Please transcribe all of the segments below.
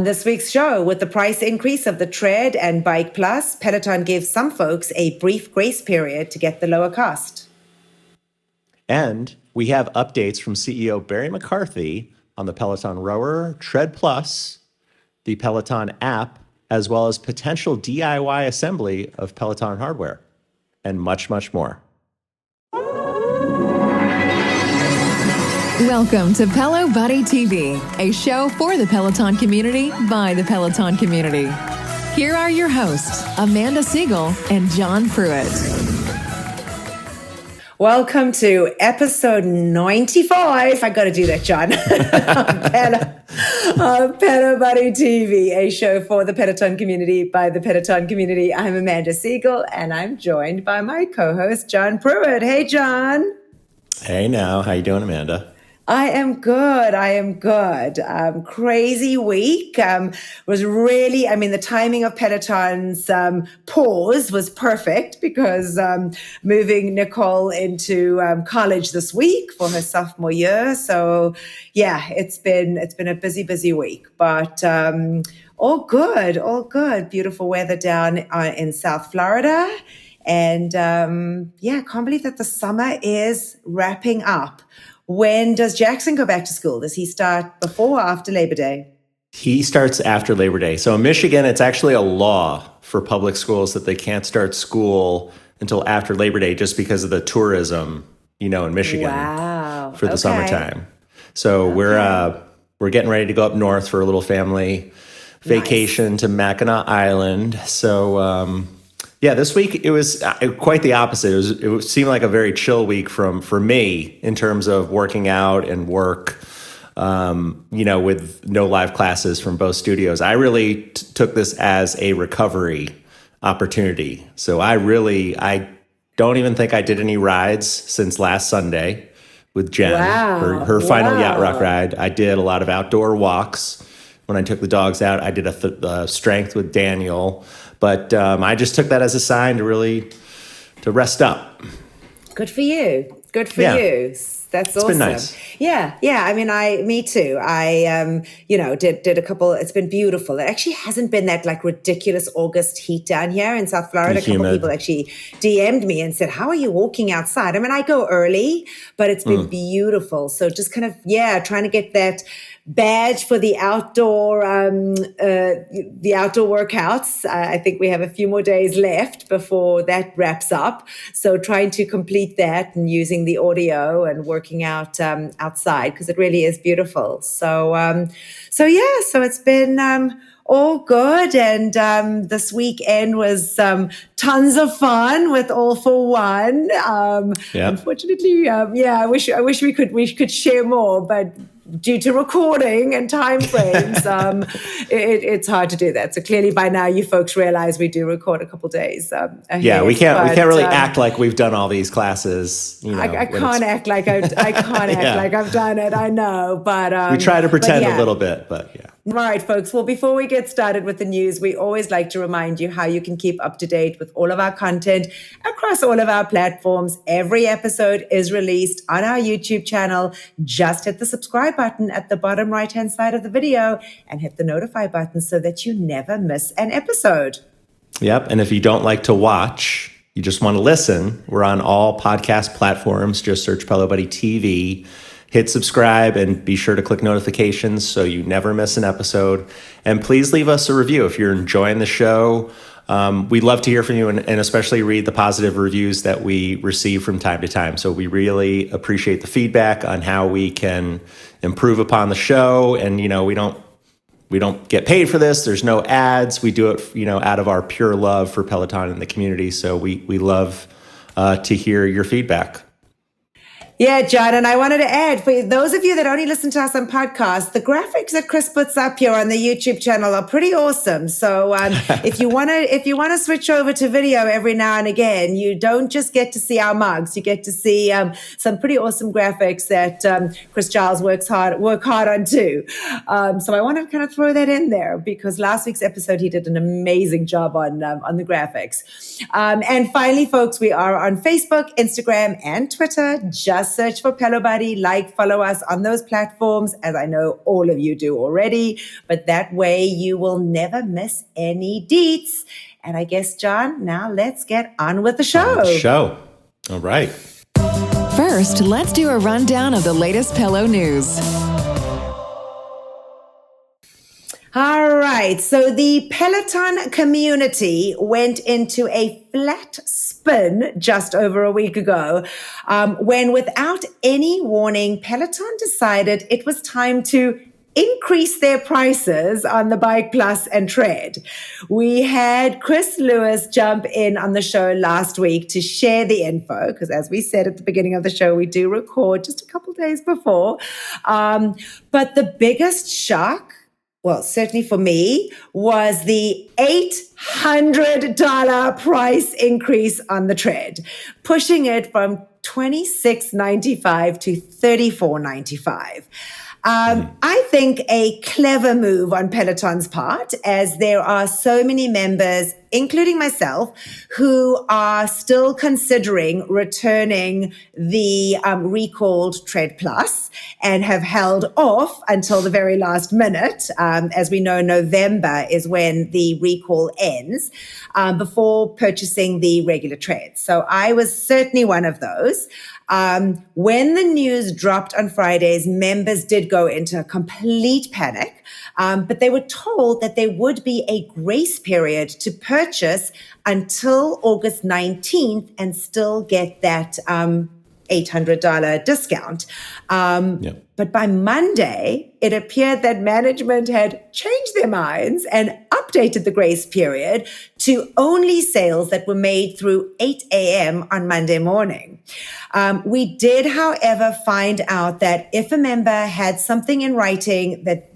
This week's show, with the price increase of the Tread and Bike Plus, Peloton gives some folks a brief grace period to get the lower cost. And we have updates from CEO Barry McCarthy on the Peloton Rower, Tread Plus, the Peloton app, as well as potential DIY assembly of Peloton hardware, and much, much more. Welcome to Pelo Buddy TV, a show for the Peloton community by the Peloton community. Here are your hosts, Amanda Siegel and John Pruitt. Welcome to episode 95. I got to do that, John. Pelo Buddy TV, a show for the Peloton community by the Peloton community. I'm Amanda Siegel, and I'm joined by my co-host, John Pruitt. Hey, John. Hey now, how you doing, Amanda? I am good. Crazy week. Was really, the timing of Peloton's pause was perfect because moving Nicole into college this week for her sophomore year. So yeah, it's been a busy week, but all good. Beautiful weather down in South Florida. And can't believe that the summer is wrapping up. When does Jackson go back to school? Does he start before or after Labor Day? He starts after Labor Day. So in Michigan, it's actually a law for public schools that they can't start school until after Labor Day just because of the tourism, in Michigan for the summertime. So we're getting ready to go up north for a little family vacation to Mackinac Island. So this week it was quite the opposite. It seemed like a very chill week for me in terms of working out and work, with no live classes from both studios. I really took this as a recovery opportunity. So I don't even think I did any rides since last Sunday with Jen, her final Yacht Rock ride. I did a lot of outdoor walks when I took the dogs out. I did a strength with Daniel. But I just took that as a sign to rest up. Good for you. That's awesome. It's been nice. Yeah. Me too. I, did a couple. It's been beautiful. It actually hasn't been that ridiculous August heat down here in South Florida. A couple people actually DM'd me and said, "How are you walking outside?" I go early, but it's been beautiful. So just kind of trying to get that badge for the outdoor workouts. I think we have a few more days left before that wraps up. So trying to complete that and using the audio and working out outside because it really is beautiful. So it's been all good. And this weekend was tons of fun with All For One. Unfortunately, I wish we could share more, but due to recording and time frames, it's hard to do that. So clearly by now you folks realize we do record a couple days ahead. Yeah, we can't really act like we've done all these classes. I can't act like I've done it. I know, but we try to pretend a little bit, but yeah. All right, folks. Well, before we get started with the news, we always like to remind you how you can keep up to date with all of our content across all of our platforms. Every episode is released on our YouTube channel. Just hit the subscribe button at the bottom right-hand side of the video and hit the notify button so that you never miss an episode. Yep. And if you don't like to watch, you just want to listen, we're on all podcast platforms. Just search Pelo Buddy TV. Hit subscribe and be sure to click notifications so you never miss an episode. And please leave us a review if you're enjoying the show. We'd love to hear from you and especially read the positive reviews that we receive from time to time. So we really appreciate the feedback on how we can improve upon the show. And, we don't get paid for this. There's no ads. We do it, out of our pure love for Peloton and the community. So we love to hear your feedback. Yeah, John, and I wanted to add, for those of you that only listen to us on podcasts, the graphics that Chris puts up here on the YouTube channel are pretty awesome. So if you want to switch over to video every now and again, you don't just get to see our mugs. You get to see some pretty awesome graphics that Chris Giles work hard on too. So I wanted to kind of throw that in there because last week's episode, he did an amazing job on the graphics. And finally, folks, we are on Facebook, Instagram, and Twitter. Just just search for Pelo Buddy, follow us on those platforms, as I know all of you do already. But that way you will never miss any deets. And I guess, John, now let's get on with the show. All right. First, let's do a rundown of the latest Pelo news. All right. So the Peloton community went into a flat spin just over a week ago when, without any warning, Peloton decided it was time to increase their prices on the Bike Plus and Tread. We had Chris Lewis jump in on the show last week to share the info, because as we said at the beginning of the show, we do record just a couple days before. But the biggest shock, well, certainly for me, was the $800 price increase on the Tread, pushing it from $26.95 to $34.95. I think a clever move on Peloton's part, as there are so many members, including myself, who are still considering returning the recalled Tread Plus and have held off until the very last minute. As we know, November is when the recall ends, before purchasing the regular Tread. So I was certainly one of those. When the news dropped on Fridays, members did go into a complete panic, but they were told that there would be a grace period to purchase until August 19th and still get that $800 discount. But by Monday, it appeared that management had changed their minds and updated the grace period to only sales that were made through 8 a.m. on Monday morning. We did, however, find out that if a member had something in writing that,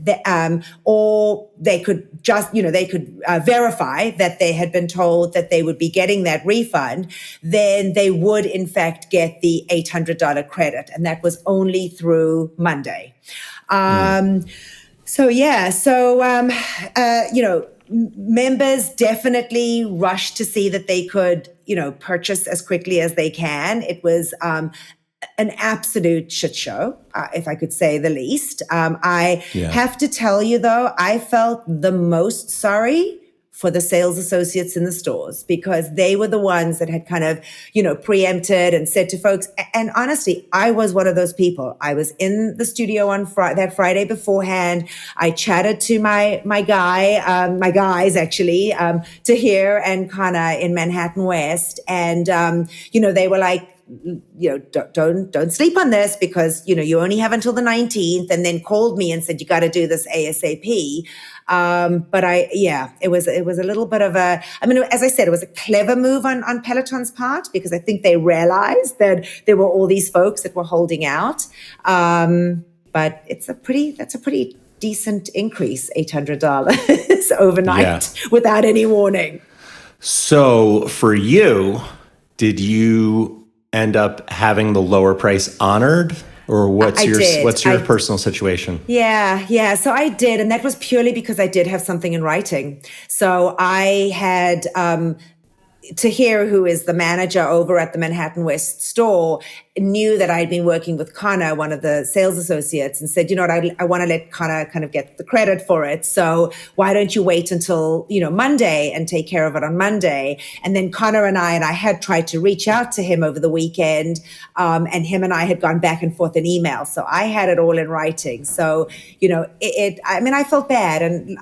or they could just, they could verify that they had been told that they would be getting that refund, then they would in fact get the $800 credit. And that was only through Monday. Members definitely rushed to see that they could, purchase as quickly as they can. It was an absolute shit show, if I could say the least. I have to tell you, though, I felt the most sorry for the sales associates in the stores, because they were the ones that had kind of, preempted and said to folks, and honestly, I was one of those people. I was in the studio on that Friday beforehand. I chatted to my guys actually, Tahir and Connor in Manhattan West. And, they were like, don't sleep on this, because, you only have until the 19th, and then called me and said, you got to do this ASAP. But it was a little bit of as I said, it was a clever move on Peloton's part, because I think they realized that there were all these folks that were holding out. But that's a pretty decent increase, $800 overnight without any warning. So for you, did you end up having the lower price honored, or what's your personal situation? Yeah. So I did. And that was purely because I did have something in writing. So I had, Tahir, who is the manager over at the Manhattan West store, knew that I'd been working with Connor, one of the sales associates, and said, I want to let Connor kind of get the credit for it. So why don't you wait until, Monday and take care of it on Monday? And then Connor and I had tried to reach out to him over the weekend, and him and I had gone back and forth in email. So I had it all in writing. So, I felt bad, and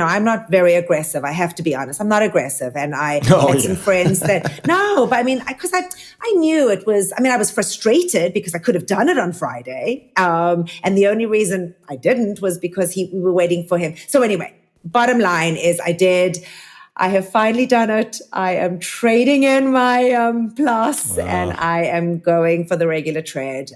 I'm not very aggressive. I have to be honest. I'm not aggressive. And I had some friends that, because I knew it was, I was frustrated because I could have done it on Friday. And the only reason I didn't was because we were waiting for him. So anyway, bottom line is I have finally done it. I am trading in my Plus, and I am going for the regular Tread.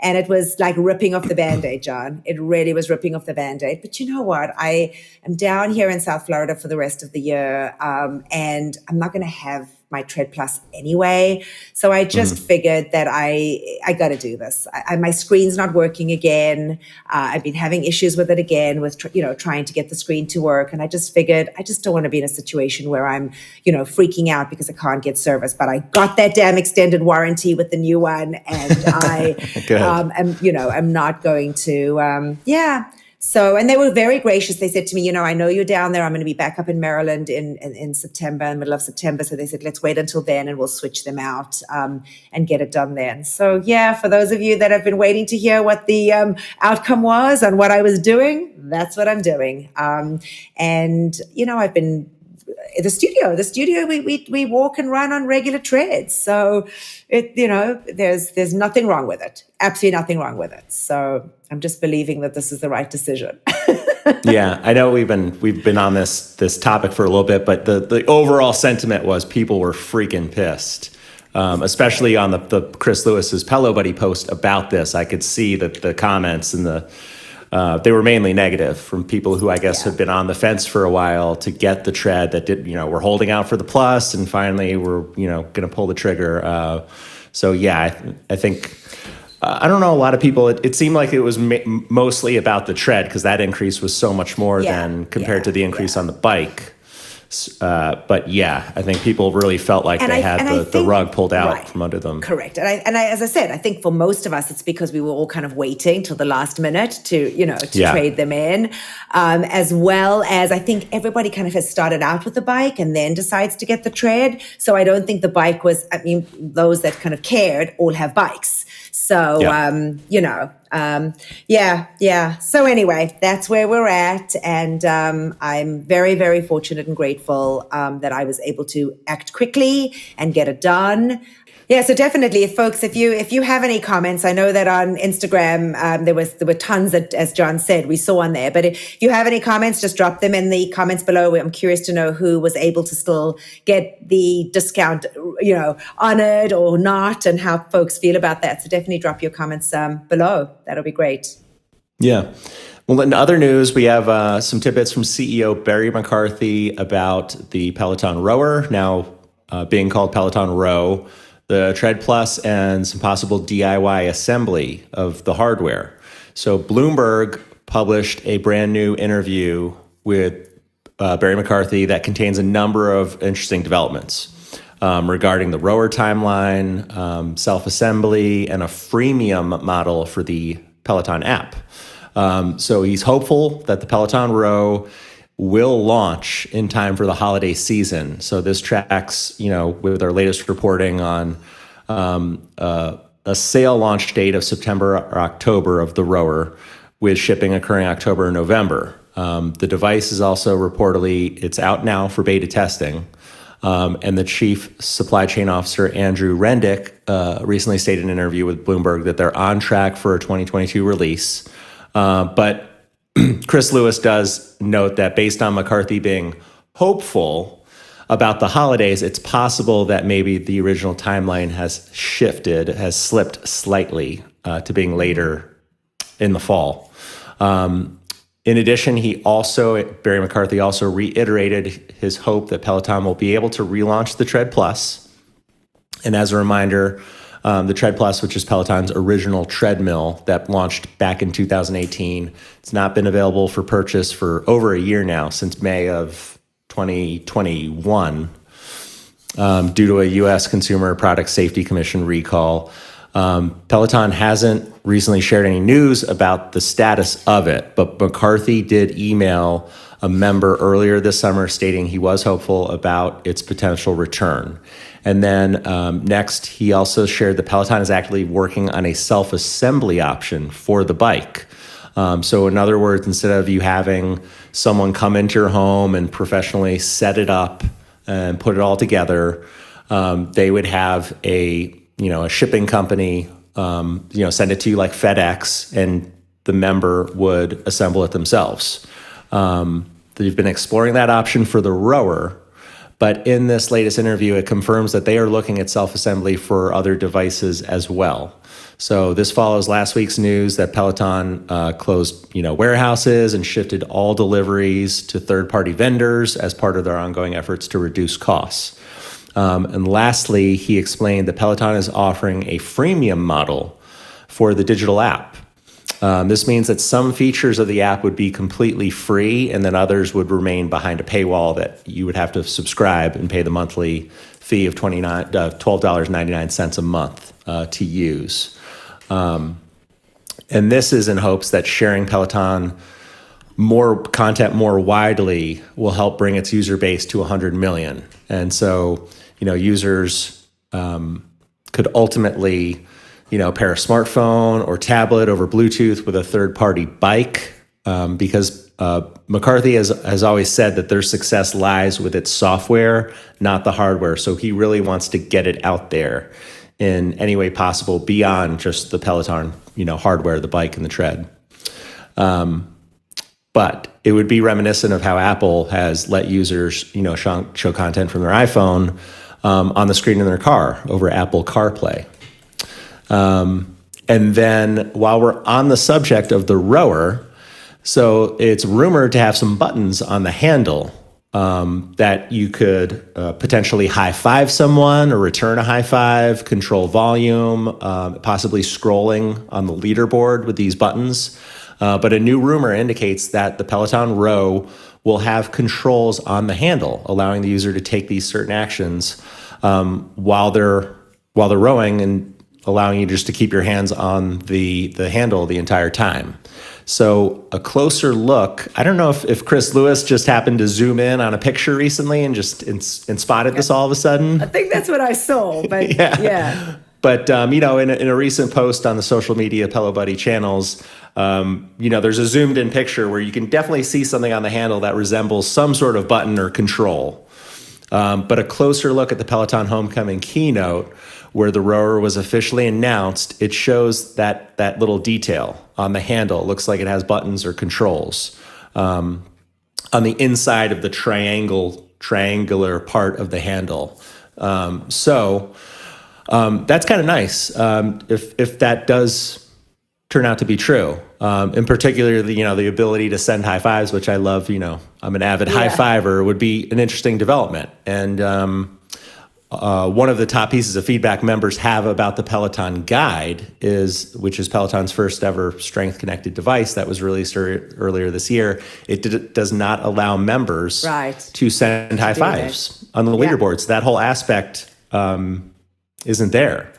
And it was like ripping off the Band-Aid, John. It really was ripping off the Band-Aid. But you know what? I am down here in South Florida for the rest of the year, and I'm not going to have my Tread Plus anyway. So I just figured that I got to do this. My screen's not working again. I've been having issues with it again, with trying to get the screen to work. And I just figured I just don't want to be in a situation where I'm freaking out because I can't get service. But I got that damn extended warranty with the new one, and I am not going to So, and they were very gracious. They said to me, I know you're down there. I'm going to be back up in Maryland in September, in the middle of September. So they said, let's wait until then and we'll switch them out and get it done then. So for those of you that have been waiting to hear what the outcome was and what I was doing, that's what I'm doing. And I've been the studio, we walk and run on regular treads. So there's nothing wrong with it. Absolutely nothing wrong with it. So I'm just believing that this is the right decision. Yeah, I know we've been on this topic for a little bit, but the overall sentiment was people were freaking pissed. Especially on the Chris Lewis's Pelo Buddy post about this. I could see that the comments and they were mainly negative from people who I guess have been on the fence for a while to get the tread that were holding out for the Plus and finally were going to pull the trigger. I think I don't know, a lot of people. It seemed like it was mostly about the tread because that increase was so much more than compared to the increase on the bike. But I think people really felt like they had the rug pulled out from under them. Correct. And I, as I said, I think for most of us, it's because we were all kind of waiting till the last minute to trade them in. As well as I think everybody kind of has started out with the bike and then decides to get the tread. So I don't think the bike was, those that kind of cared all have bikes. So, So anyway, that's where we're at. And I'm very, very fortunate and grateful that I was able to act quickly and get it done. Yeah, so definitely, folks, if you have any comments, I know that on Instagram there were tons that, as John said, we saw on there. But if you have any comments, just drop them in the comments below. I'm curious to know who was able to still get the discount, honored or not, and how folks feel about that. So definitely drop your comments below. That'll be great. Yeah. Well, in other news, we have some tidbits from CEO Barry McCarthy about the Peloton Rower, now being called Peloton Row, the Tread Plus, and some possible DIY assembly of the hardware. So Bloomberg published a brand new interview with Barry McCarthy that contains a number of interesting developments regarding the Rower timeline, self-assembly, and a freemium model for the Peloton app. So he's hopeful that the Peloton Row will launch in time for the holiday season. So this tracks, with our latest reporting on a sale launch date of September or October of the Rower, with shipping occurring October or November. The device is also reportedly, it's out now for beta testing. And the chief supply chain officer, Andrew Rendick, recently stated in an interview with Bloomberg that they're on track for a 2022 release. But Chris Lewis does note that based on McCarthy being hopeful about the holidays, it's possible that maybe the original timeline has slipped slightly to being later in the fall. In addition, Barry McCarthy also reiterated his hope that Peloton will be able to relaunch the Tread Plus. And as a reminder, the Tread Plus, which is Peloton's original treadmill that launched back in 2018. It's not been available for purchase for over a year now, since May of 2021, due to a U.S. Consumer Product Safety Commission recall. Peloton hasn't recently shared any news about the status of it, but McCarthy did email a member earlier this summer stating he was hopeful about its potential return. And then next, he also shared that Peloton is actively working on a self-assembly option for the bike. So in other words, instead of you having someone come into your home and professionally set it up and put it all together, they would have a shipping company, send it to you like FedEx, and the member would assemble it themselves. They've been exploring that option for the Rower, But in this latest interview, it confirms that they are looking at self-assembly for other devices as well. So this follows last week's news that Peloton closed, warehouses and shifted all deliveries to third-party vendors as part of their ongoing efforts to reduce costs. And lastly, he explained that Peloton is offering a freemium model for the digital app. This means that some features of the app would be completely free, and then others would remain behind a paywall that you would have to subscribe and pay the monthly fee of $12.99 a month to use. And this is in hopes that sharing Peloton more content more widely will help bring its user base to 100 million. And so, users could ultimately, pair a smartphone or tablet over Bluetooth with a third-party bike, because McCarthy has always said that their success lies with its software, not the hardware. So he really wants to get it out there in any way possible beyond just the Peloton, hardware, the bike and the tread. But it would be reminiscent of how Apple has let users, show content from their iPhone on the screen in their car over Apple CarPlay. And then while we're on the subject of the rower, so it's rumored to have some buttons on the handle that you could potentially high five someone or return a high five, control volume, possibly scrolling on the leaderboard with these buttons. But a new rumor indicates that the Peloton Row will have controls on the handle, allowing the user to take these certain actions while they're rowing, and allowing you just to keep your hands on the handle the entire time. So a closer look, I don't know if Chris Lewis just happened to zoom in on a picture recently and just spotted this all of a sudden. I think that's what I saw, but yeah. But, in a recent post on the social media Pelo Buddy channels, there's a zoomed in picture where you can definitely see something on the handle that resembles some sort of button or control. But a closer look at the Peloton Homecoming keynote, where the rower was officially announced, it shows that little detail on the handle. It looks like it has buttons or controls on the inside of the triangular part of the handle. So that's kind of nice if that does turn out to be true. In particular, the ability to send high fives, which I love. I'm an avid high fiver, would be an interesting development. And one of the top pieces of feedback members have about the Peloton Guide which is Peloton's first ever strength connected device that was released earlier this year. It does not allow members to send high fives on the leaderboards. That whole aspect isn't there.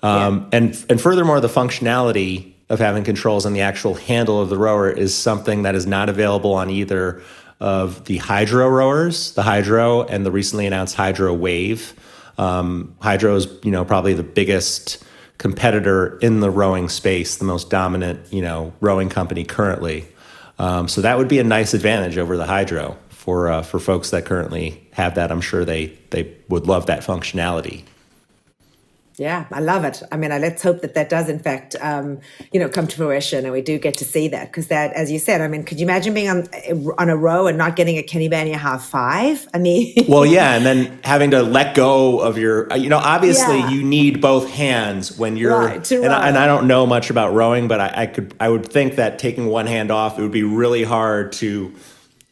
And furthermore, the functionality of having controls on the actual handle of the rower is something that is not available on either of the Hydro rowers, the Hydro and the recently announced Hydro Wave. Hydro is, probably the biggest competitor in the rowing space, the most dominant, rowing company currently. So that would be a nice advantage over the Hydro for folks that currently have that. I'm sure they would love that functionality. Yeah, I love it. I mean, let's hope that does, in fact, come to fruition, and we do get to see that. Because that, as you said, I mean, could you imagine being on a row and not getting a Kenny Bania high five? I mean, well, yeah, and then having to let go of your, obviously you need both hands when you're, and I don't know much about rowing, but I would think that taking one hand off, it would be really hard to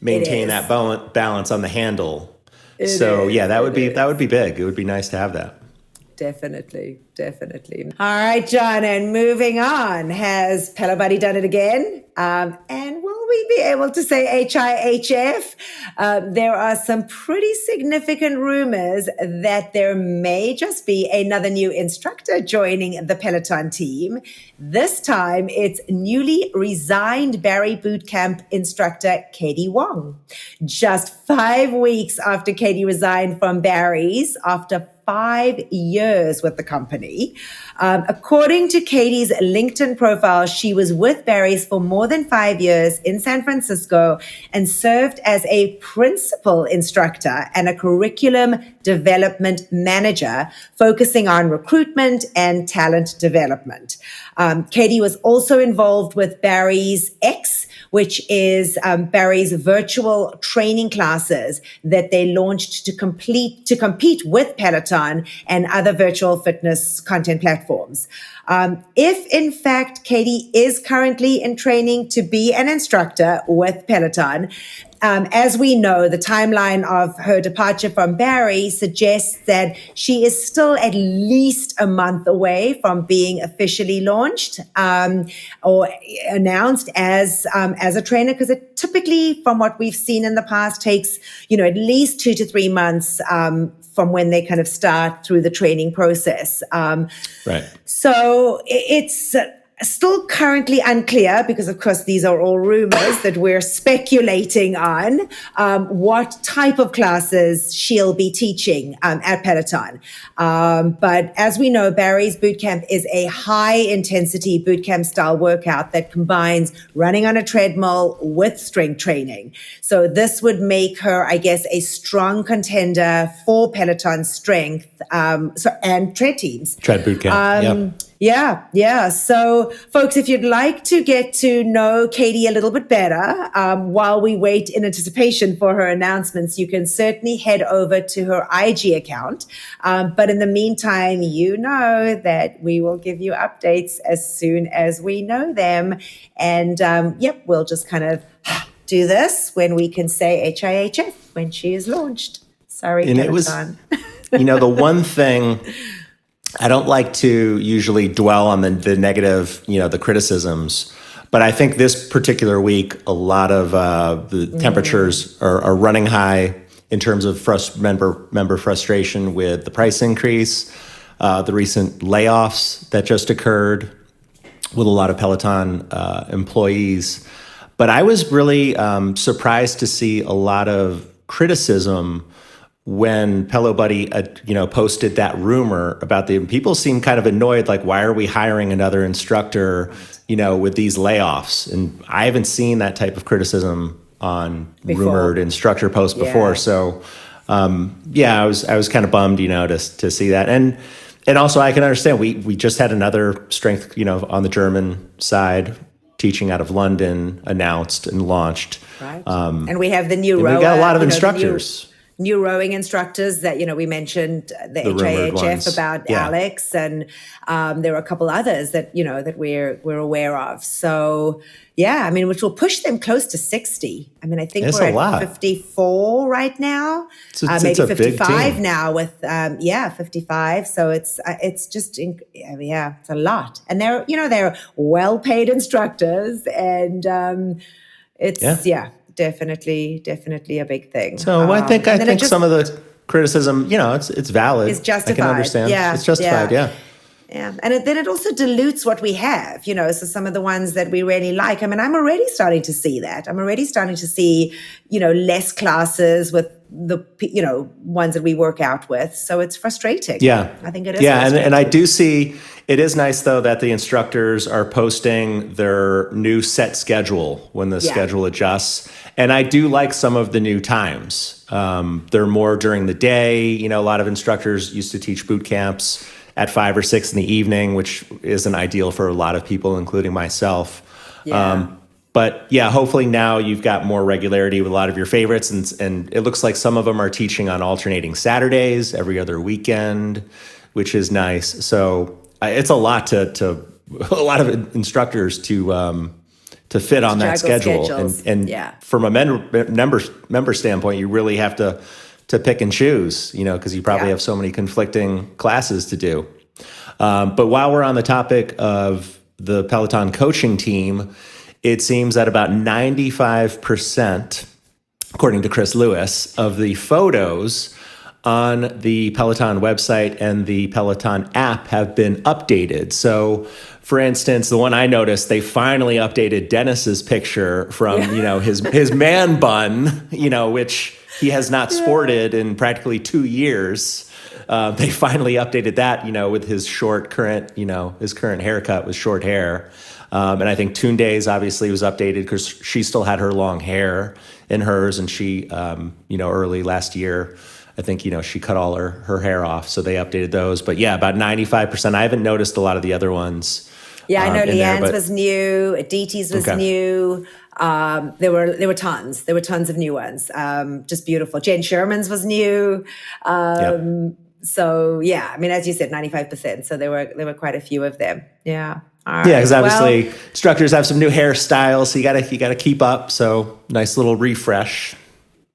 maintain that balance on the handle. That would be big. It would be nice to have that. Definitely. All right, John, and moving on, has Pelo Buddy done it again? And will we be able to say HIHF? There are some pretty significant rumors that there may just be another new instructor joining the Peloton team. This time, it's newly resigned Barry Bootcamp instructor Katie Wang. Just 5 weeks after Katie resigned from Barry's, after 5 years with the company. According to Katie's LinkedIn profile, she was with Barry's for more than 5 years in San Francisco and served as a principal instructor and a curriculum development manager, focusing on recruitment and talent development. Katie was also involved with Barry's X, which is Barry's virtual training classes that they launched to compete with Peloton and other virtual fitness content platforms. If in fact Katie is currently in training to be an instructor with Peloton, as we know, the timeline of her departure from Barry suggests that she is still at least a month away from being officially launched or announced as a trainer, because it typically, from what we've seen in the past, takes at least 2 to 3 months from when they kind of start through the training process. Right. So it's still currently unclear, because of course these are all rumors that we're speculating on, what type of classes she'll be teaching at Peloton. But as we know, Barry's bootcamp is a high intensity bootcamp style workout that combines running on a treadmill with strength training. So this would make her, I guess, a strong contender for Peloton strength and tread teams. Tread bootcamp. Yeah. So, folks, if you'd like to get to know Katie a little bit better while we wait in anticipation for her announcements, you can certainly head over to her IG account. But in the meantime, you know that we will give you updates as soon as we know them. And, we'll just kind of do this when we can say HIHF when she is launched. Sorry, and Peloton. It was, the one thing... I don't like to usually dwell on the negative, the criticisms, but I think this particular week, a lot of the temperatures are running high in terms of member frustration with the price increase, the recent layoffs that just occurred with a lot of Peloton employees. But I was really surprised to see a lot of criticism when Pelo Buddy, posted that rumor about people seemed kind of annoyed, like, why are we hiring another instructor, with these layoffs? And I haven't seen that type of criticism on rumored instructor posts before. So, I was kind of bummed, to see that. And also I can understand, we just had another strength, on the German side, teaching out of London, announced and launched. Right. And we have the new rower. We got a lot of instructors. New rowing instructors that, we mentioned the HIHF about Alex, and there are a couple others that, that we're aware of. So, which will push them close to 60. I think we're at 54 right now, maybe 55 now with, 55. So it's just, it's a lot. And they're well-paid instructors, and it's, definitely a big thing. So I think some of the criticism, it's valid. It's justified. I can understand. Yeah, it's justified. Yeah. And then it also dilutes what we have, so some of the ones that we really like. I'm already starting to see that. I'm already starting to see, less classes with the, ones that we work out with. So it's frustrating. Yeah. I think it is. Yeah. And I do see, it is nice though that the instructors are posting their new set schedule when the schedule adjusts. And I do like some of the new times. They're more during the day. A lot of instructors used to teach boot camps at 5 or 6 in the evening, which isn't ideal for a lot of people, including myself. Yeah. But hopefully now you've got more regularity with a lot of your favorites. And it looks like some of them are teaching on alternating Saturdays every other weekend, which is nice. So it's a lot to a lot of instructors to fit on that schedule. And from a member standpoint, you really have to pick and choose, because you probably have so many conflicting classes to do. But while we're on the topic of the Peloton coaching team, it seems that about 95%, according to Chris Lewis, of the photos on the Peloton website and the Peloton app have been updated. So, for instance, the one I noticed, they finally updated Dennis's picture from, his man bun, which he has not sported in practically 2 years. They finally updated that, with his his current haircut with short hair. And I think Tunde's obviously was updated because she still had her long hair in hers. And she, early last year, I think, she cut all her hair off. So they updated those. But about 95%. I haven't noticed a lot of the other ones Yeah, I know in there. Leanne's was new, Aditi's was new. There were tons. There were tons of new ones. Just beautiful. Jen Sherman's was new. So yeah, I mean, as you said, 95%. So there were quite a few of them. Yeah. All right. Yeah, because obviously instructors have some new hairstyles, so you gotta keep up. So nice little refresh.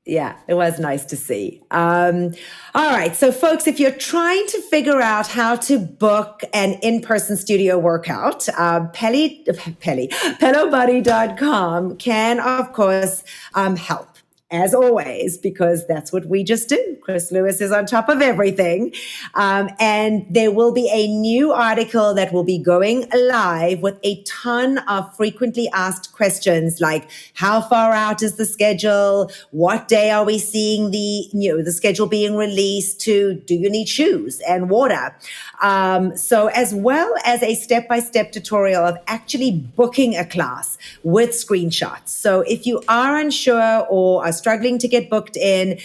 Yeah, it was nice to see. All right. So folks, if you're trying to figure out how to book an in-person studio workout, PeloBuddy.com can, of course, help. As always, because that's what we just do. Chris Lewis is on top of everything. And there will be a new article that will be going live with a ton of frequently asked questions like, how far out is the schedule? What day are we seeing the schedule being released to? Do you need shoes and water? So as well as a step-by-step tutorial of actually booking a class with screenshots. So if you are unsure or are struggling to get booked in,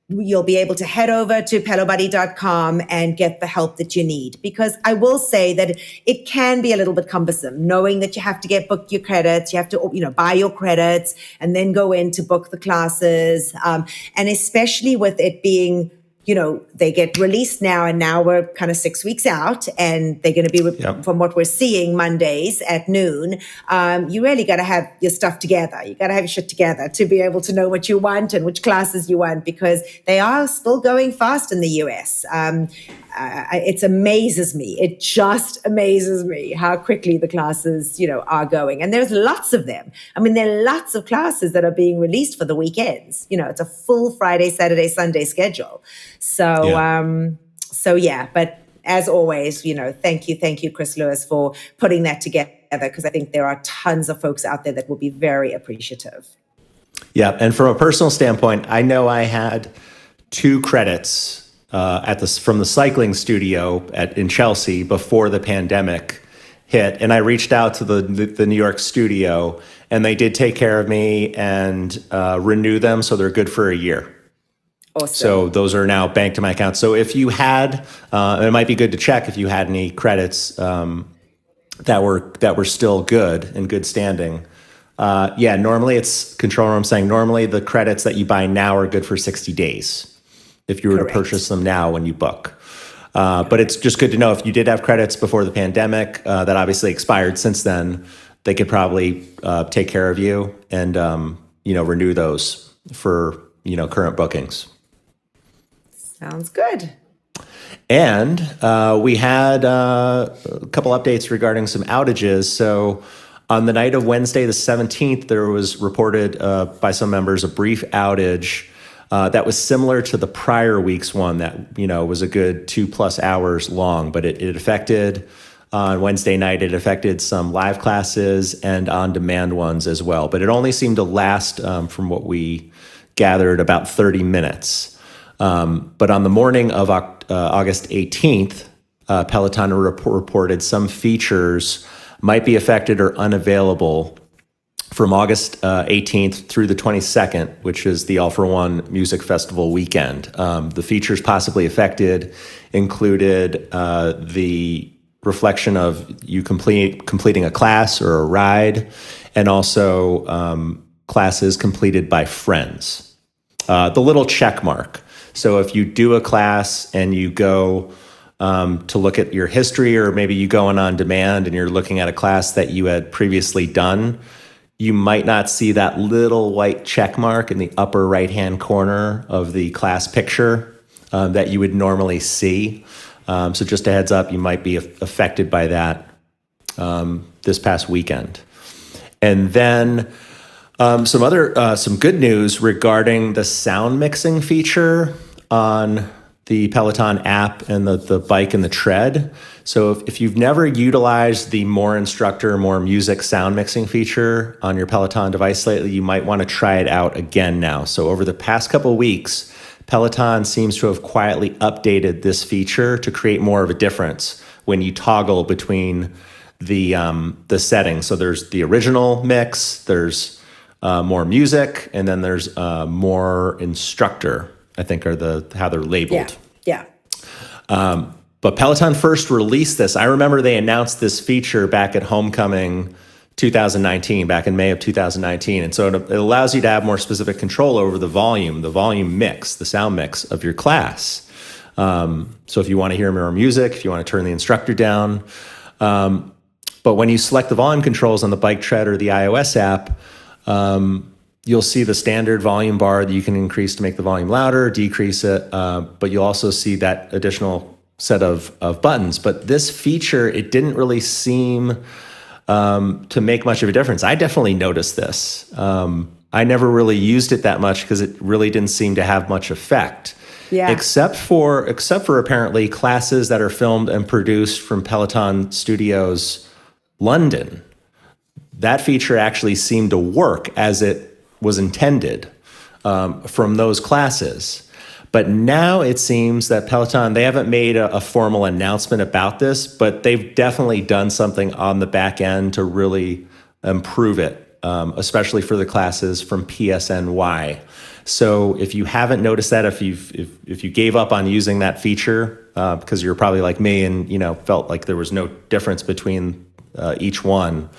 you'll be able to head over to PeloBuddy.com and get the help that you need. Because I will say that it can be a little bit cumbersome, knowing that you have to book your credits, you have to, buy your credits and then go in to book the classes. And especially with it being, they get released now, and now we're kind of 6 weeks out, and they're going to be, from what we're seeing, Mondays at noon. You really got to have your stuff together. You got to have your shit together to be able to know what you want and which classes you want, because they are still going fast in the US. It amazes me. It just amazes me how quickly the classes, are going. And there's lots of them. I mean, there are lots of classes that are being released for the weekends. It's a full Friday, Saturday, Sunday schedule. So yeah, but as always, thank you, Chris Lewis, for putting that together, because I think there are tons of folks out there that will be very appreciative. Yeah, and from a personal standpoint, I know I had 2 credits from the cycling studio in Chelsea before the pandemic hit, and I reached out to the New York studio, and they did take care of me and renew them, so they're good for a year. Awesome. So those are now banked to my account. So if you had, it might be good to check if you had any credits that were still good in good standing. Normally it's control room saying normally the credits that you buy now are good for 60 days if you were to purchase them now when you book. But it's just good to know if you did have credits before the pandemic that obviously expired since then, they could probably take care of you and renew those for current bookings. Sounds good. And we had a couple updates regarding some outages. So on the night of Wednesday, the 17th, there was reported by some members a brief outage that was similar to the prior week's one that, was a good 2+ hours long, but it affected on Wednesday night, it affected some live classes and on-demand ones as well. But it only seemed to last, from what we gathered, about 30 minutes. But on the morning of August 18th, Peloton reported some features might be affected or unavailable from August 18th through the 22nd, which is the All For One Music Festival weekend. The features possibly affected included the reflection of you completing a class or a ride, and also classes completed by friends. The little check mark. So if you do a class and you go to look at your history, or maybe you go on demand and you're looking at a class that you had previously done, you might not see that little white check mark in the upper right-hand corner of the class picture that you would normally see. So just a heads up, you might be affected by that this past weekend. And then some good news regarding the sound mixing feature on the Peloton app and the bike and the tread. So if you've never utilized the More Instructor, More Music sound mixing feature on your Peloton device lately, you might want to try it out again now. So over the past couple of weeks, Peloton seems to have quietly updated this feature to create more of a difference when you toggle between the settings. So there's the original mix, there's More Music, and then there's More Instructor, I think are how they're labeled. Yeah. But Peloton first released this. I remember they announced this feature back at Homecoming 2019, back in May of 2019. And so it allows you to have more specific control over the volume mix, the sound mix of your class. So if you want to hear more music, if you want to turn the instructor down. But when you select the volume controls on the Bike, Tread, or the iOS app, you'll see the standard volume bar that you can increase to make the volume louder, decrease it, but you'll also see that additional set of buttons. But this feature, it didn't really seem to make much of a difference. I definitely noticed this. I never really used it that much because it really didn't seem to have much effect. Yeah. Except for apparently classes that are filmed and produced from Peloton Studios London. That feature actually seemed to work as it was intended from those classes. But now it seems that Peloton, they haven't made a formal announcement about this, but they've definitely done something on the back end to really improve it, especially for the classes from PSNY. So if you haven't noticed that, if you gave up on using that feature because you're probably like me and felt like there was no difference between each one,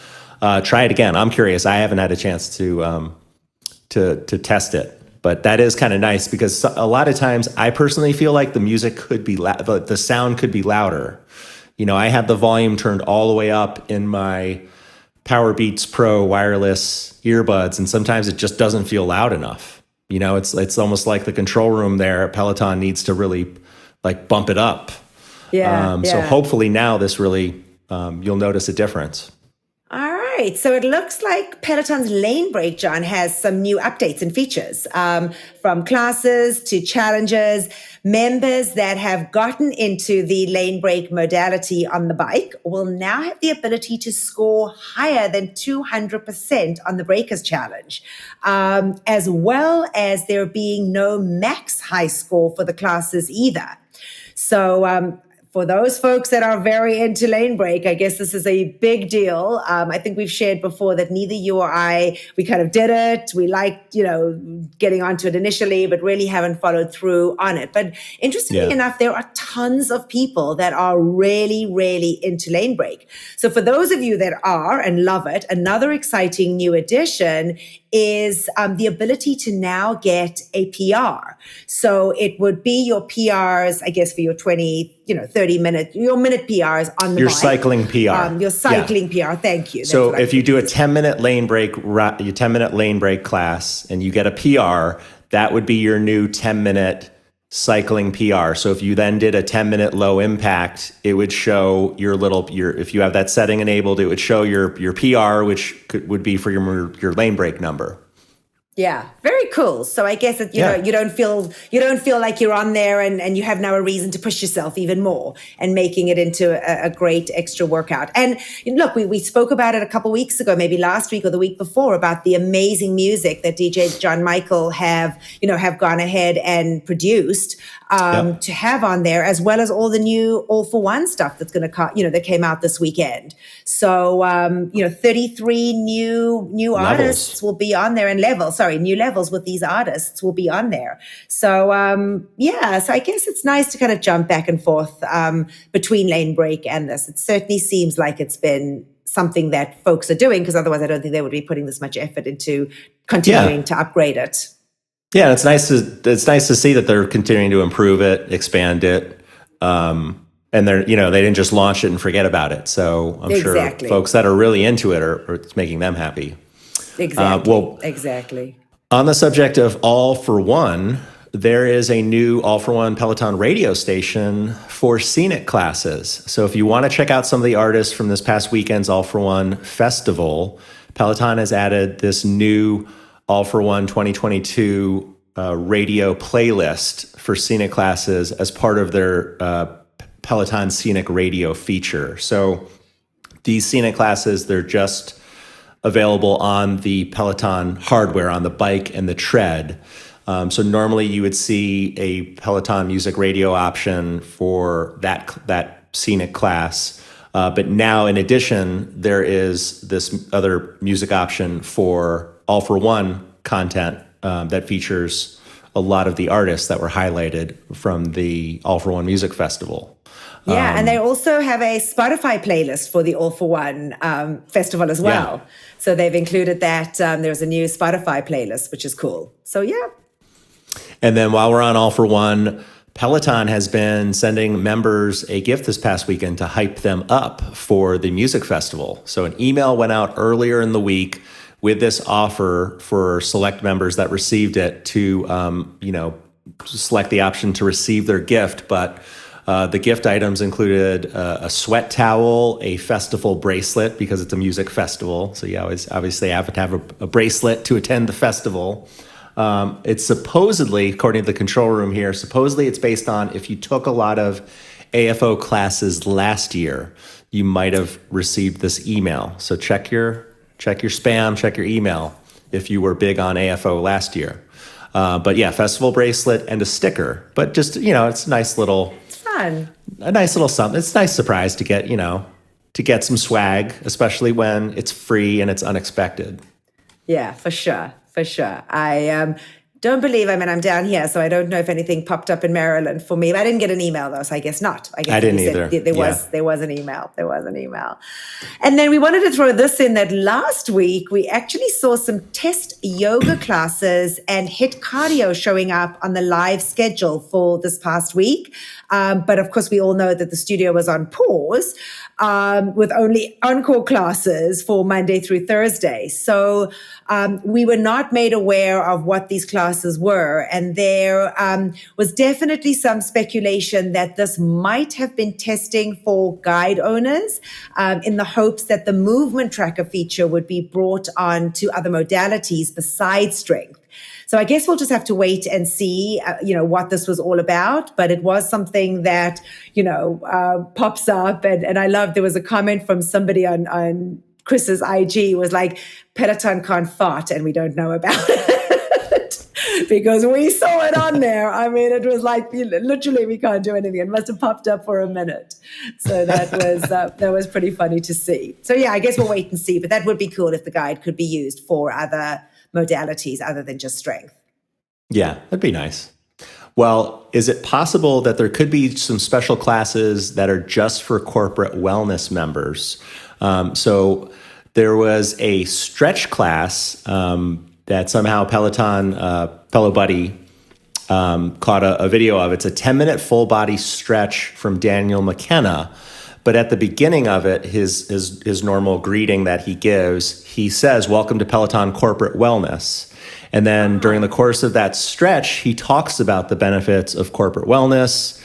try it again. I'm curious. I haven't had a chance to test it, but that is kind of nice because a lot of times I personally feel like the music could be the sound could be louder. I had the volume turned all the way up in my Power Beats Pro wireless earbuds, and sometimes it just doesn't feel loud enough. It's almost like the control room there at Peloton needs to really bump it up. Yeah. So hopefully now this really, you'll notice a difference. All right. So it looks like Peloton's Lane Break, John, has some new updates and features from classes to challenges. Members that have gotten into the Lane Break modality on the bike will now have the ability to score higher than 200% on the Breakers Challenge, as well as there being no max high score for the classes either. So for those folks that are very into Lane Break, I guess this is a big deal. I think we've shared before that neither you or I, we kind of did it. We liked, getting onto it initially, but really haven't followed through on it. But interestingly enough, there are tons of people that are really, really into Lane Break. So for those of you that are and love it, another exciting new addition is the ability to now get a PR. So it would be your PRs, I guess, for your 30 minute, your minute PRs on the your bike. Cycling PR. Your cycling PR. Thank you. So if you do a 10-minute lane break, your 10-minute lane break class, and you get a PR, that would be your new 10-minute cycling PR. So if you then did a 10-minute low impact, it would show if you have that setting enabled, it would show your PR, which would be for your lane break number. Yeah, very cool. So I guess you don't feel like you're on there and you have now a reason to push yourself even more and making it into a great extra workout. And look, we spoke about it a couple weeks ago, maybe last week or the week before, about the amazing music that DJ John Michael have gone ahead and produced to have on there, as well as all the new All For One stuff that's going to that came out this weekend. So 33 new artists will be on there, and new levels with these artists will be on there. So so I guess it's nice to kind of jump back and forth between Lane Break and this. It certainly seems like it's been something that folks are doing, because otherwise I don't think they would be putting this much effort into continuing to upgrade it. Yeah, it's nice to see that they're continuing to improve it, expand it, and they didn't just launch it and forget about it. So I'm sure folks that are really into it it's making them happy. Exactly. Exactly. On the subject of All For One, there is a new All For One Peloton radio station for scenic classes. So if you want to check out some of the artists from this past weekend's All For One festival, Peloton has added this new All For One 2022 radio playlist for scenic classes as part of their Peloton Scenic Radio feature. So these scenic classes, they're just available on the Peloton hardware, on the bike and the tread. So normally you would see a Peloton music radio option for that scenic class. But now, in addition, there is this other music option for All For One content that features a lot of the artists that were highlighted from the All For One Music Festival. Yeah, and they also have a Spotify playlist for the All For One festival as well. Yeah. So they've included that. There's a new Spotify playlist, which is cool. So yeah. And then while we're on All For One, Peloton has been sending members a gift this past weekend to hype them up for the music festival. So an email went out earlier in the week with this offer for select members that received it to, select the option to receive their gift. But the gift items included a sweat towel, a festival bracelet, because it's a music festival. So you always obviously have to have a bracelet to attend the festival. It's supposedly, according to the control room here, supposedly it's based on if you took a lot of AFO classes last year, you might have received this email. So check your spam, check your email if you were big on AFO last year. But yeah, festival bracelet and a sticker. But just, it's a nice little... Fun. A nice little something. It's a nice surprise to get, to get some swag, especially when it's free and it's unexpected. Yeah, for sure. For sure. I don't believe, I'm down here, so I don't know if anything popped up in Maryland for me. I didn't get an email though, so I guess not. I didn't either. There was an email. There was an email. And then we wanted to throw this in that last week, we actually saw some test yoga classes and HIIT cardio showing up on the live schedule for this past week. But of course, we all know that the studio was on pause with only encore classes for Monday through Thursday. So we were not made aware of what these classes were. And there was definitely some speculation that this might have been testing for guide owners in the hopes that the movement tracker feature would be brought on to other modalities besides strength. So I guess we'll just have to wait and see, what this was all about. But it was something that, pops up. And I love, there was a comment from somebody on Chris's IG was like, Peloton can't fart and we don't know about it. Because we saw it on there. It was like, literally we can't do anything. It must have popped up for a minute. So that was pretty funny to see. So yeah, I guess we'll wait and see. But that would be cool if the guide could be used for other modalities other than just strength. Yeah, that'd be nice. Well, is it possible that there could be some special classes that are just for corporate wellness members? So there was a stretch class that somehow Peloton, Pelo Buddy, caught a video of. It's a 10-minute full body stretch from Daniel McKenna. But at the beginning of it, his normal greeting that he gives, he says, "Welcome to Peloton Corporate Wellness." And then during the course of that stretch, he talks about the benefits of corporate wellness.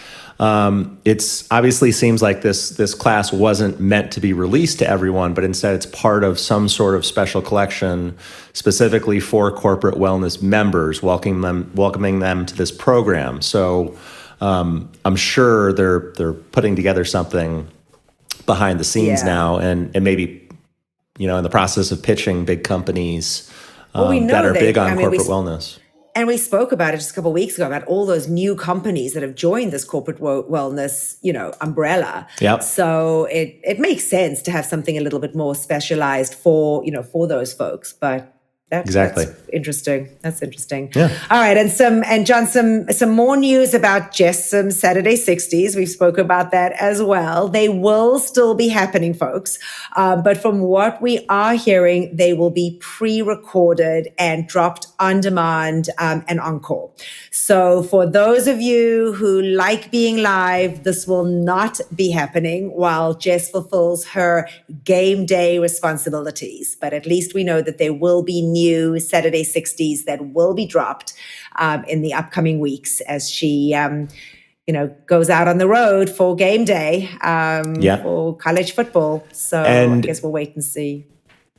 It's obviously seems like this class wasn't meant to be released to everyone, but instead it's part of some sort of special collection specifically for corporate wellness members, welcoming them to this program. So I'm sure they're putting together something behind the scenes now, and maybe in the process of pitching big companies that are big on corporate wellness. And we spoke about it just a couple of weeks ago about all those new companies that have joined this corporate wellness, umbrella. Yep. So it makes sense to have something a little bit more specialized for those folks. But that's interesting. That's interesting. Yeah. All right. And John, some more news about just some Saturday 60s. We've spoken about that as well. They will still be happening, folks. But from what we are hearing, they will be pre-recorded and dropped on demand and encore. So for those of you who like being live, this will not be happening while Jess fulfills her game day responsibilities. But at least we know that there will be new Saturday 60s that will be dropped in the upcoming weeks as she goes out on the road for game day for college football. So I guess we'll wait and see.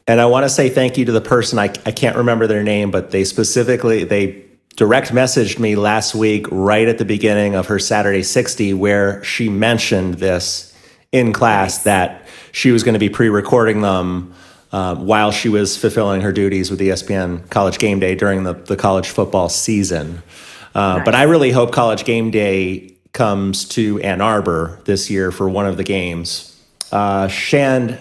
And I want to say thank you to the person, I can't remember their name, but they direct messaged me last week right at the beginning of her Saturday 60 where she mentioned this in class that she was going to be pre-recording them while she was fulfilling her duties with ESPN College Game Day during the college football season. But I really hope College Game Day comes to Ann Arbor this year for one of the games. Control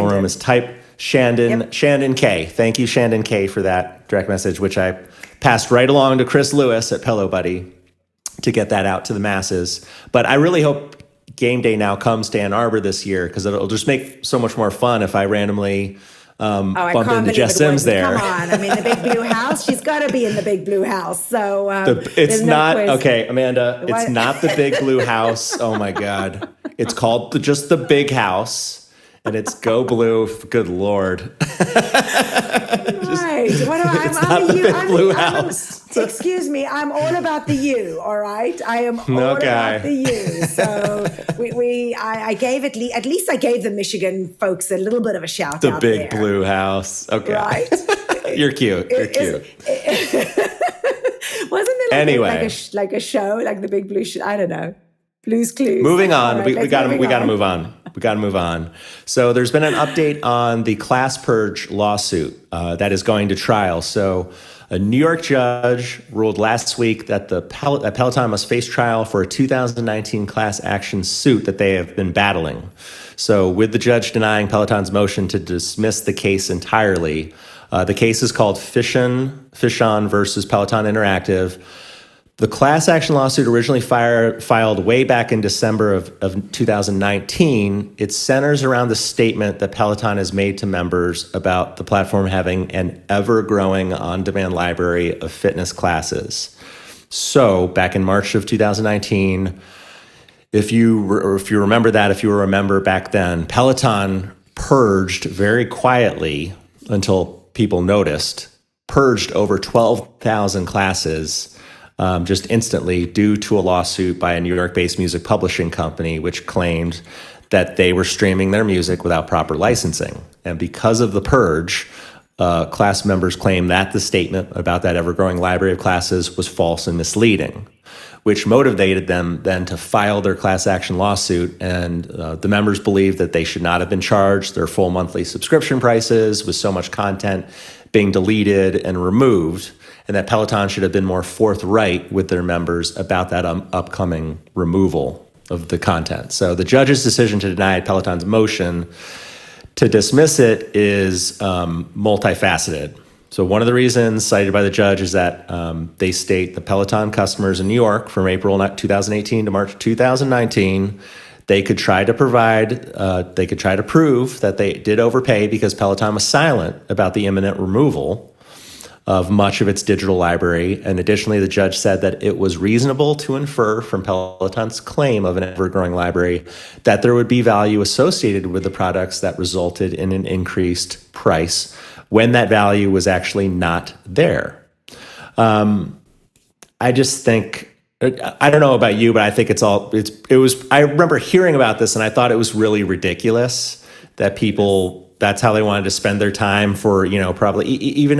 room is type Shandon. Yep. Shandon K. Thank you, Shandon K, for that direct message, which I passed right along to Chris Lewis at Pelo Buddy to get that out to the masses. But I really hope game day now comes to Ann Arbor this year, because it'll just make so much more fun if I randomly bump into Jess Sims there. Come on. I mean, the big blue house, she's got to be in the big blue house. So it's not, okay, Amanda, it's not the big blue house. Oh my God. It's called just the big house. And it's go blue. Good Lord. Right. It's not the big blue house. Excuse me. I'm all about the you. All right. I am all about the you. So I gave at least I gave the Michigan folks a little bit of a shout out. The big blue house. Okay. Right. You're cute. You're cute. Wasn't it like a show, like the big blue? I don't know. Blue's Clues. Moving on. Right, we got to move on. We got to move on. So there's been an update on the Class Purge lawsuit that is going to trial. So a New York judge ruled last week that Peloton must face trial for a 2019 class action suit that they have been battling. So with the judge denying Peloton's motion to dismiss the case entirely, the case is called Fishon versus Peloton Interactive. The class action lawsuit originally filed way back in December of 2019. It centers around the statement that Peloton has made to members about the platform having an ever-growing on-demand library of fitness classes. So back in March of 2019, if you remember that, if you were a member back then, Peloton purged very quietly until people noticed, purged over 12,000 classes just instantly due to a lawsuit by a New York-based music publishing company, which claimed that they were streaming their music without proper licensing. And because of the purge, class members claimed that the statement about that ever-growing library of classes was false and misleading, which motivated them then to file their class action lawsuit. And the members believed that they should not have been charged their full monthly subscription prices with so much content being deleted and removed, and that Peloton should have been more forthright with their members about that upcoming removal of the content. So the judge's decision to deny Peloton's motion to dismiss it is multifaceted. So one of the reasons cited by the judge is that they state the Peloton customers in New York from April 2018 to March 2019, they could try to prove that they did overpay because Peloton was silent about the imminent removal of much of its digital library. And additionally, the judge said that it was reasonable to infer from Peloton's claim of an ever-growing library that there would be value associated with the products that resulted in an increased price when that value was actually not there. I just think, I don't know about you, but I think I remember hearing about this and I thought it was really ridiculous that that's how they wanted to spend their time for, probably even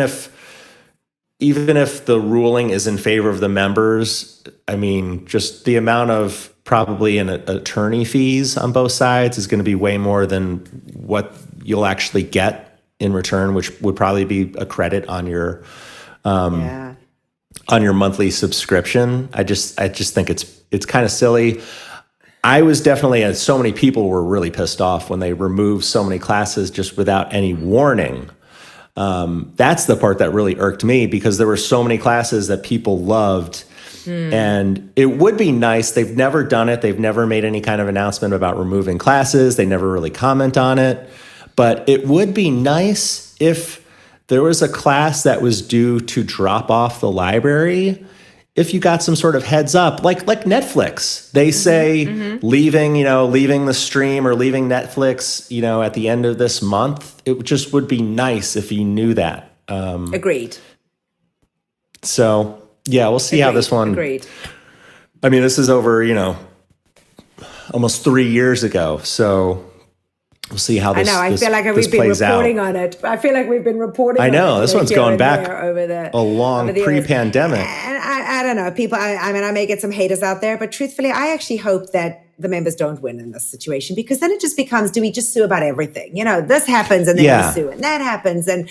if the ruling is in favor of the members, I mean, just the amount of probably an attorney fees on both sides is going to be way more than what you'll actually get in return, which would probably be a credit on your monthly subscription. I just think it's kind of silly. I was definitely, so many people were really pissed off when they removed so many classes just without any warning. That's the part that really irked me, because there were so many classes that people loved. And it would be nice. They've never done it. They've never made any kind of announcement about removing classes. They never really comment on it. But it would be nice if there was a class that was due to drop off the library, if you got some sort of heads up, like Netflix. They say leaving the stream or leaving Netflix, at the end of this month. It just would be nice if you knew that. Agreed. So, yeah, we'll see how this one. Agreed. I mean, this is over, almost 3 years ago. So we'll see how this plays out. I feel like we've been reporting on it. I feel like we've been reporting on it. I know. This one's going back a long pre-pandemic. And I don't know. People, I may get some haters out there, but truthfully, I actually hope that the members don't win in this situation, because then it just becomes, do we just sue about everything? This happens and then we sue, and that happens. And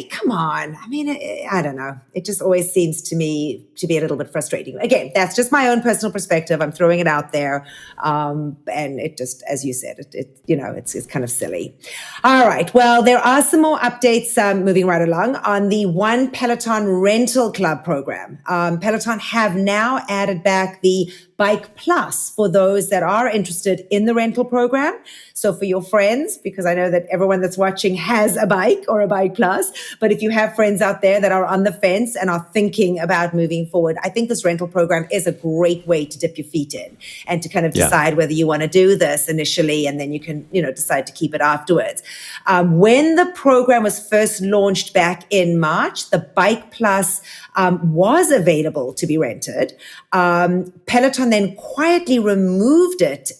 come on. I mean, I don't know. It just always seems to me to be a little bit frustrating. Again, that's just my own personal perspective. I'm throwing it out there. And it just, as you said, it's kind of silly. All right. Well, there are some more updates moving right along on the One Peloton Rental Club program. Peloton have now added back the Bike Plus for those that are interested in the rental program. So for your friends, because I know that everyone that's watching has a bike or a Bike Plus, but if you have friends out there that are on the fence and are thinking about moving forward, I think this rental program is a great way to dip your feet in and to kind of decide whether you want to do this initially, and then you can, decide to keep it afterwards. When the program was first launched back in March, the Bike Plus was available to be rented. Peloton then quietly removed it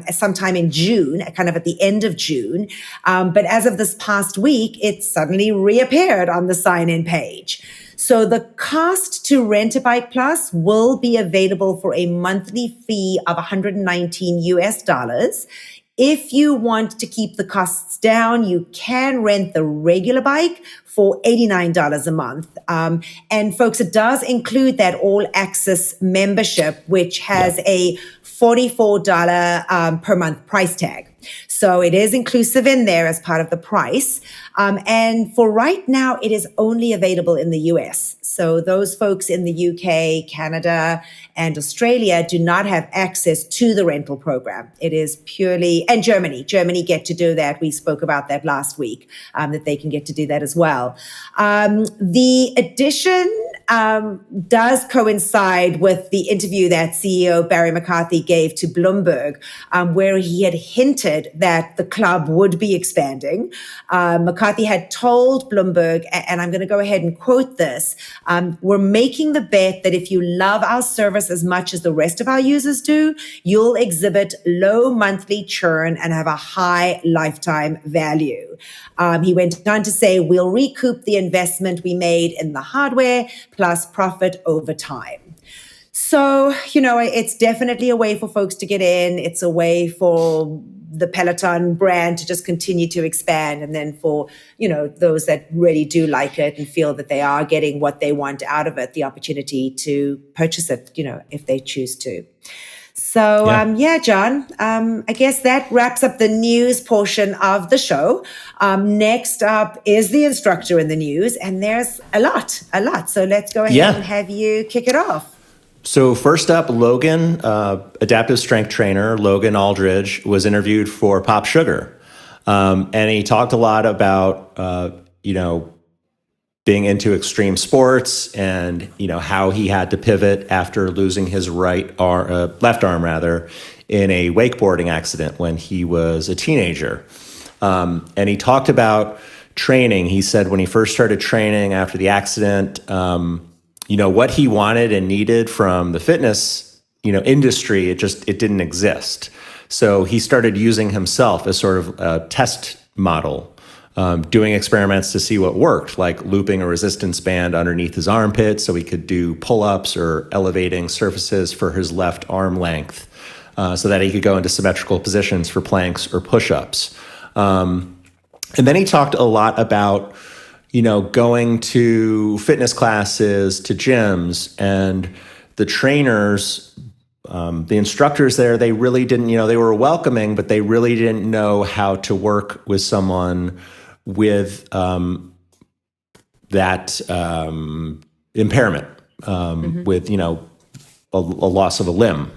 sometime in June, kind of at the end of June. But as of this past week, it suddenly reappeared on the sign-in page. So the cost to rent a Bike Plus will be available for a monthly fee of $119. If you want to keep the costs down, you can rent the regular bike for $89 a month. And folks, it does include that all access membership, which has a $44 per month price tag. So it is inclusive in there as part of the price. And for right now, it is only available in the US. So those folks in the UK, Canada, and Australia do not have access to the rental program. It is purely, and Germany get to do that. We spoke about that last week, that they can get to do that as well. The addition does coincide with the interview that CEO Barry McCarthy gave to Bloomberg, where he had hinted that the club would be expanding. McCarthy had told Bloomberg, and I'm going to go ahead and quote this, we're making the bet that if you love our service as much as the rest of our users do, you'll exhibit low monthly churn and have a high lifetime value. He went on to say, we'll recoup the investment we made in the hardware plus profit over time. So, it's definitely a way for folks to get in. It's a way for the Peloton brand to just continue to expand. And then for, those that really do like it and feel that they are getting what they want out of it, the opportunity to purchase it, if they choose to. So, John, I guess that wraps up the news portion of the show. Next up is the instructor in the news, and there's a lot. So let's go ahead and have you kick it off. So first up, Logan, adaptive strength trainer, Logan Aldridge, was interviewed for Pop Sugar. And he talked a lot about, being into extreme sports and, how he had to pivot after losing his left arm in a wakeboarding accident when he was a teenager. And he talked about training. He said when he first started training after the accident, what he wanted and needed from the fitness, industry, it didn't exist. So he started using himself as sort of a test model, doing experiments to see what worked, like looping a resistance band underneath his armpit so he could do pull-ups or elevating surfaces for his left arm length, so that he could go into symmetrical positions for planks or push-ups. And then he talked a lot about going to fitness classes, to gyms, and the trainers, the instructors there, they really didn't, they were welcoming, but they really didn't know how to work with someone with that impairment, with, a loss of a limb.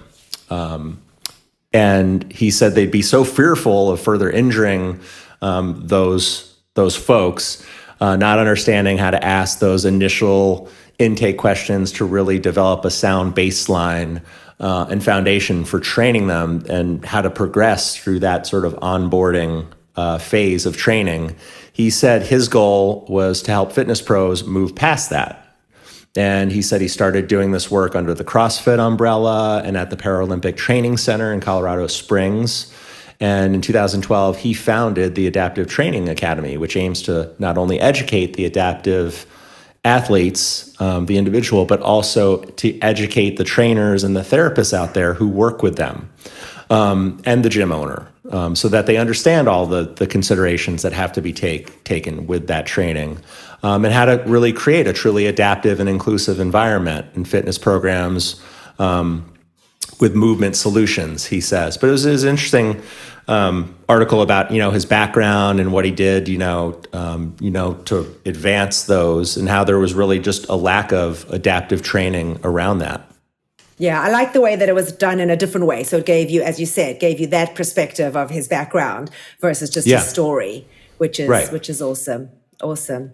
And he said they'd be so fearful of further injuring those folks, not understanding how to ask those initial intake questions to really develop a sound baseline and foundation for training them, and how to progress through that sort of onboarding phase of training. He said his goal was to help fitness pros move past that. And he said he started doing this work under the CrossFit umbrella and at the Paralympic Training Center in Colorado Springs. And in 2012, he founded the Adaptive Training Academy, which aims to not only educate the adaptive athletes, the individual, but also to educate the trainers and the therapists out there who work with them, and the gym owner. so that they understand all the considerations that have to be taken with that training, and how to really create a truly adaptive and inclusive environment in fitness programs with movement solutions, he says. But it was an interesting article about, his background and what he did, to advance those, and how there was really just a lack of adaptive training around that. Yeah, I like the way that it was done in a different way. So it gave you, as you said, that perspective of his background versus just his story, which is awesome. Awesome.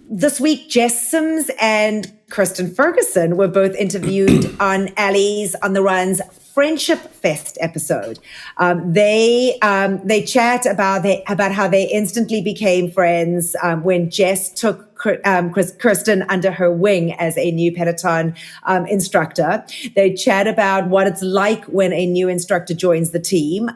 This week, Jess Sims and Kirsten Ferguson were both interviewed on Allie's On the Run's Friendship Fest episode. They chat about how they instantly became friends when Jess took Kirsten under her wing as a new Peloton instructor. They chat about what it's like when a new instructor joins the team.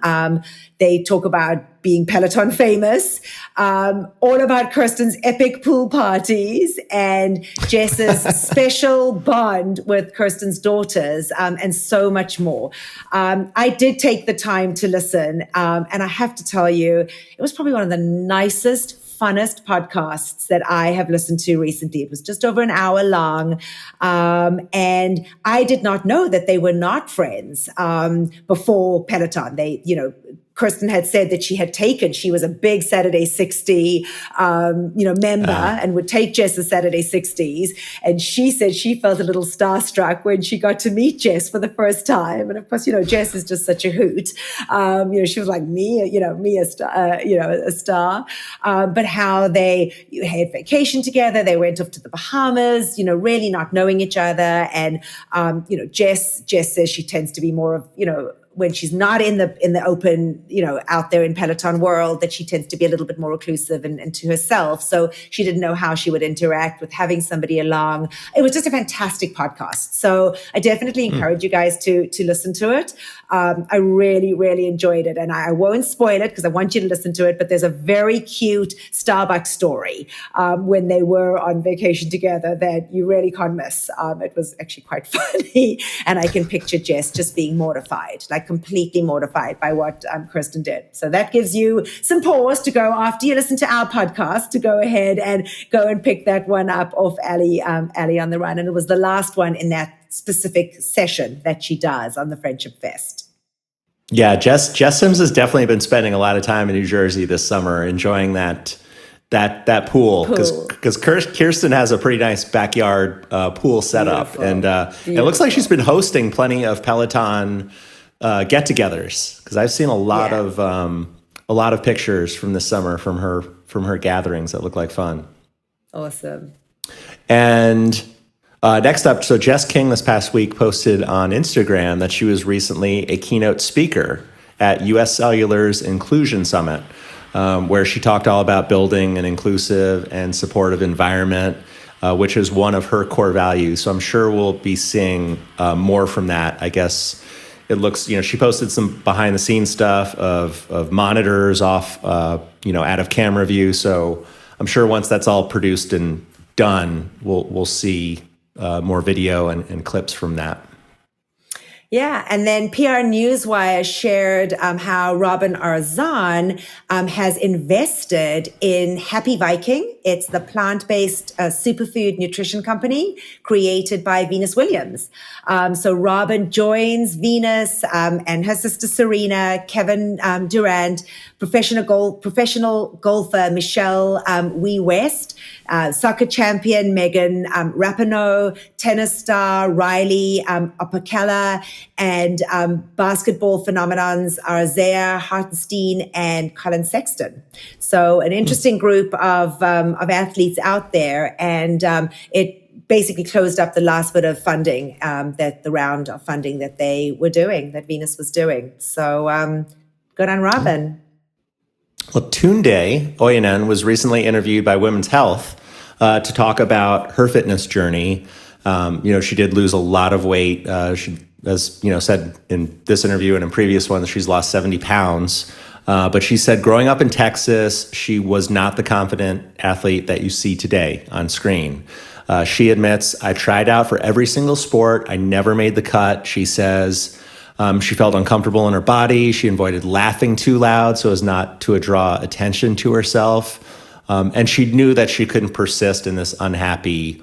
They talk about being Peloton famous, all about Kirsten's epic pool parties and Jess's special bond with Kirsten's daughters, and so much more. I did take the time to listen, and I have to tell you, it was probably one of the nicest, funnest podcasts that I have listened to recently. It was just over an hour long. And I did not know that they were not friends before Peloton. Kirsten had said that she was a big Saturday 60, member and would take Jess's Saturday 60s. And she said she felt a little starstruck when she got to meet Jess for the first time. And of course, Jess is just such a hoot. She was like a star. But how they had vacation together. They went off to the Bahamas, really not knowing each other. And, Jess says she tends to be more of, when she's not in the open, out there in Peloton world, that she tends to be a little bit more reclusive and to herself. So she didn't know how she would interact with having somebody along. It was just a fantastic podcast. So I definitely encourage you guys to listen to it. I really, really enjoyed it. And I won't spoil it because I want you to listen to it, but there's a very cute Starbucks story when they were on vacation together that you really can't miss. It was actually quite funny. And I can picture Jess just being mortified, like completely mortified by what Kirsten did. So that gives you some pause to go after you listen to our podcast to go ahead and go and pick that one up off Allie on the Run. And it was the last one in that specific session that she does on the Friendship Fest. Yeah, Jess Sims has definitely been spending a lot of time in New Jersey this summer, enjoying that pool, because Kirsten has a pretty nice backyard pool setup. Beautiful. And it looks like she's been hosting plenty of Peloton get-togethers, because I've seen a lot of pictures from this summer from her gatherings that look like fun. Awesome. And next up, so Jess King this past week posted on Instagram that she was recently a keynote speaker at US Cellular's Inclusion Summit, where she talked all about building an inclusive and supportive environment, which is one of her core values. So I'm sure we'll be seeing more from that. I guess it looks, she posted some behind the scenes stuff of monitors off, out of camera view. So I'm sure once that's all produced and done, we'll see more video and clips from that. Yeah, and then PR Newswire shared how Robin Arzon has invested in Happy Viking. It's the plant-based superfood nutrition company created by Venus Williams. So Robin joins Venus and her sister Serena, Kevin Durant, professional golfer Michelle Wee West, soccer champion Megan Rapinoe, tennis star Riley Opakela, and basketball phenomenons Isaiah Hartenstein and Colin Sexton. So an interesting group of athletes out there, and it basically closed up the last bit of funding, the round of funding that they were doing, that Venus was doing. So good on Robin. Well, Tunde Oyenan was recently interviewed by Women's Health to talk about her fitness journey. She did lose a lot of weight. She, as said in this interview and in previous ones, she's lost 70 pounds. But she said growing up in Texas, she was not the confident athlete that you see today on screen. She admits, I tried out for every single sport. I never made the cut, she says. She felt uncomfortable in her body. She avoided laughing too loud so as not to draw attention to herself. And she knew that she couldn't persist in this unhappy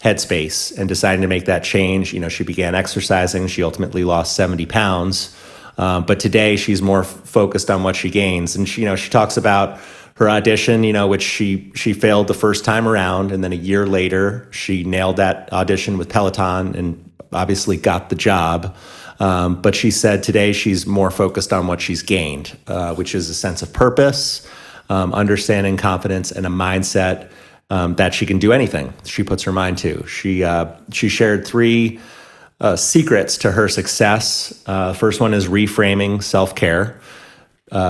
headspace and decided to make that change. She began exercising. She ultimately lost 70 pounds. But today she's more focused on what she gains. And she talks about her audition, which she failed the first time around. And then a year later, she nailed that audition with Peloton and obviously got the job. But she said today she's more focused on what she's gained, which is a sense of purpose, understanding, confidence, and a mindset that she can do anything she puts her mind to. She shared 3 secrets to her success. First one is reframing self-care.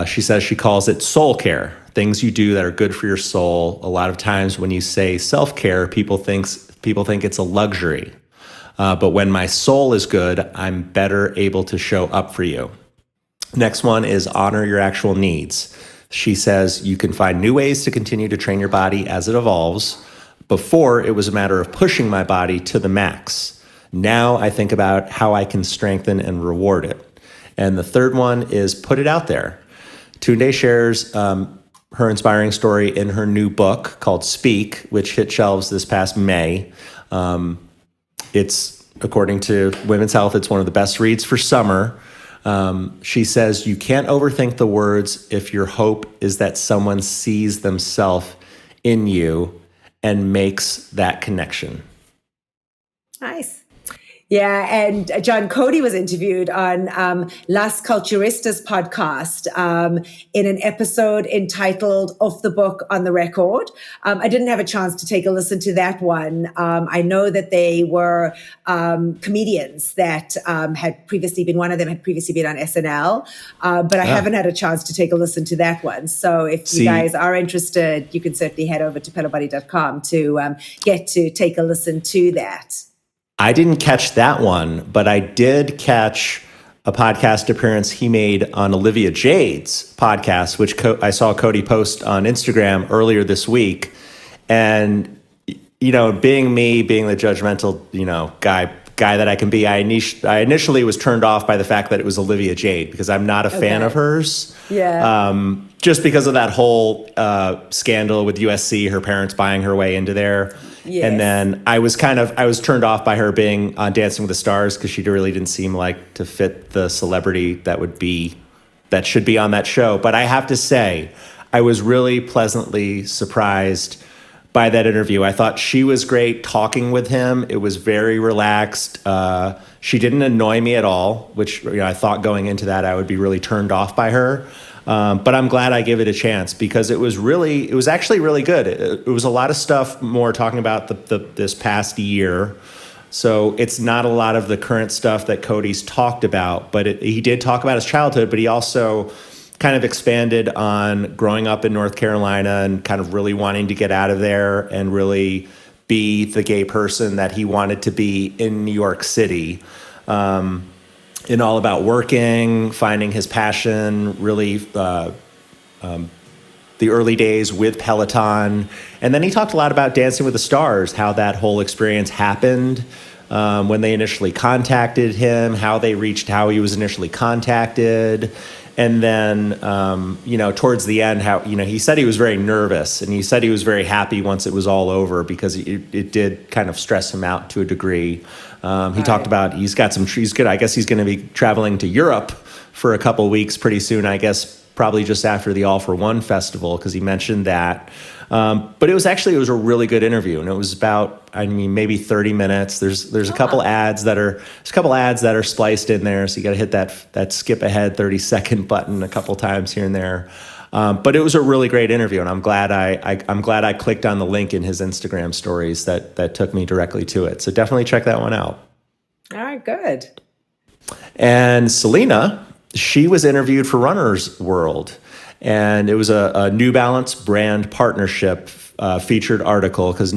She says she calls it soul care, things you do that are good for your soul. A lot of times when you say self-care, people think it's a luxury. But when my soul is good, I'm better able to show up for you. Next one is honor your actual needs. She says you can find new ways to continue to train your body as it evolves. Before, it was a matter of pushing my body to the max. Now I think about how I can strengthen and reward it. And the third one is put it out there. Tunde shares her inspiring story in her new book called Speak, which hit shelves this past May. It's, according to Women's Health, it's one of the best reads for summer. She says, you can't overthink the words if your hope is that someone sees themselves in you and makes that connection. Nice. Yeah, and John Cody was interviewed on Las Culturistas podcast in an episode entitled Off the Book on the Record. I didn't have a chance to take a listen to that one. I know that they were comedians that had previously been, one of them had previously been on SNL, but I haven't had a chance to take a listen to that one. So if you guys are interested, you can certainly head over to pelobuddy.com to get to take a listen to that. I didn't catch that one, but I did catch a podcast appearance he made on Olivia Jade's podcast, which I saw Cody post on Instagram earlier this week. And, being the judgmental, guy that I can be, I initially was turned off by the fact that it was Olivia Jade because I'm not a fan of hers. Yeah. Just because of that whole scandal with USC, her parents buying her way into there. Yes. And then I was turned off by her being on Dancing with the Stars because she really didn't seem like to fit the celebrity that should be on that show. But I have to say, I was really pleasantly surprised by that interview. I thought she was great talking with him. It was very relaxed. She didn't annoy me at all, which I thought going into that I would be really turned off by her. But I'm glad I gave it a chance because it was actually really good. It was a lot of stuff more talking about this past year. So it's not a lot of the current stuff that Cody's talked about, but he did talk about his childhood, but he also kind of expanded on growing up in North Carolina and kind of really wanting to get out of there and really be the gay person that he wanted to be in New York City. And all about working, finding his passion, really the early days with Peloton. And then he talked a lot about Dancing with the Stars, how that whole experience happened when they initially contacted him, how he was initially contacted. And then, towards the end, how, he said he was very nervous and he said he was very happy once it was all over because it did kind of stress him out to a degree. He talked about I guess he's going to be traveling to Europe for a couple of weeks pretty soon, I guess probably just after the All For One festival, because he mentioned that. But it was a really good interview, and it was about, maybe 30 minutes. There's a couple ads that are spliced in there, so you got to hit that skip ahead 30-second button a couple times here and there. But it was a really great interview, and I'm glad I clicked on the link in his Instagram stories that took me directly to it. So definitely check that one out. All right, good. And Selena, she was interviewed for Runner's World, and it was a New Balance brand partnership featured article because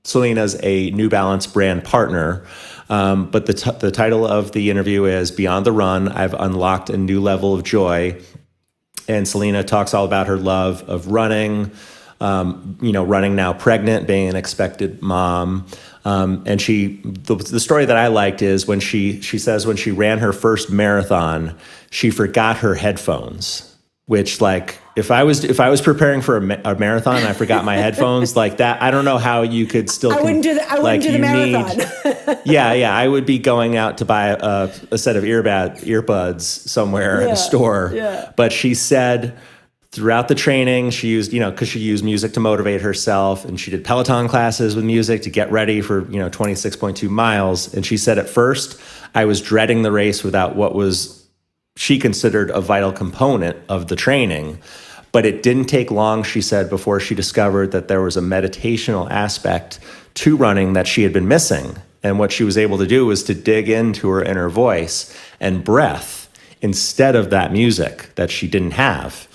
Selena's a New Balance brand partner. But the title of the interview is Beyond the Run, I've Unlocked a New Level of Joy. And Selena talks all about her love of running, running now pregnant, being an expected mom. And the story that I liked is when she says when she ran her first marathon, she forgot her headphones. Which, like, if I was preparing for a marathon and I forgot my headphones like that, I don't know how you could still. I wouldn't do the marathon. Yeah, I would be going out to buy a set of earbuds somewhere at a store. Yeah. But she said throughout the training, she used, because she used music to motivate herself, and she did Peloton classes with music to get ready for 26.2 miles. And she said at first, I was dreading the race without what was she considered a vital component of the training. But it didn't take long, she said, before she discovered that there was a meditational aspect to running that she had been missing. And what she was able to do was to dig into her inner voice and breath instead of that music that she didn't have.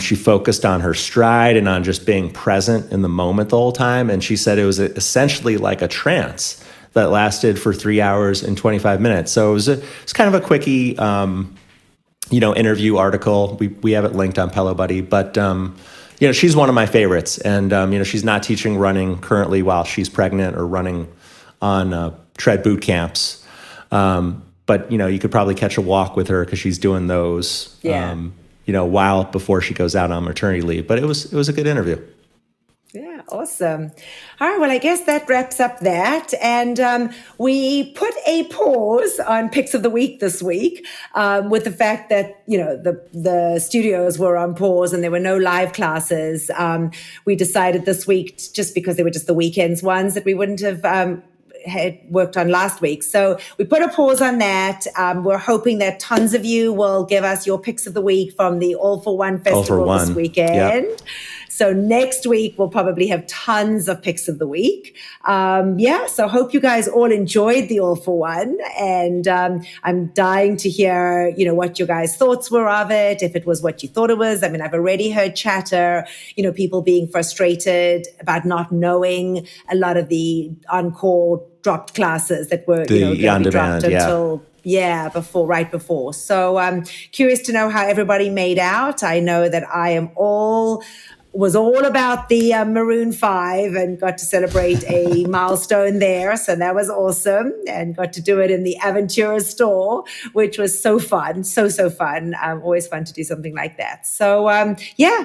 She focused on her stride and on just being present in the moment the whole time. And she said it was essentially like a trance that lasted for 3 hours and 25 minutes. So it's kind of a quickie, interview article. We have it linked on Pelo Buddy, but she's one of my favorites. And she's not teaching running currently while she's pregnant or running on tread boot camps. But you could probably catch a walk with her because she's doing those. Yeah. While before she goes out on maternity leave. But it was a good interview. Yeah, awesome. All right, well, I guess that wraps up that. And we put a pause on Picks of the Week this week with the fact that, the studios were on pause and there were no live classes. We decided this week, just because they were just the weekends ones, that we wouldn't have had worked on last week. So we put a pause on that. We're hoping that tons of you will give us your Picks of the Week from the All For One festival this weekend. Yep. So next week, we'll probably have tons of Picks of the Week. So hope you guys all enjoyed the All For One. And I'm dying to hear, what your guys' thoughts were of it, if it was what you thought it was. I mean, I've already heard chatter, people being frustrated about not knowing a lot of the encore dropped classes that were, dropped until... Yeah, right before. So I'm curious to know how everybody made out. I know that I was all about the Maroon 5 and got to celebrate a milestone there. So that was awesome, and got to do it in the Aventura store, which was so fun. So fun. Always fun to do something like that. So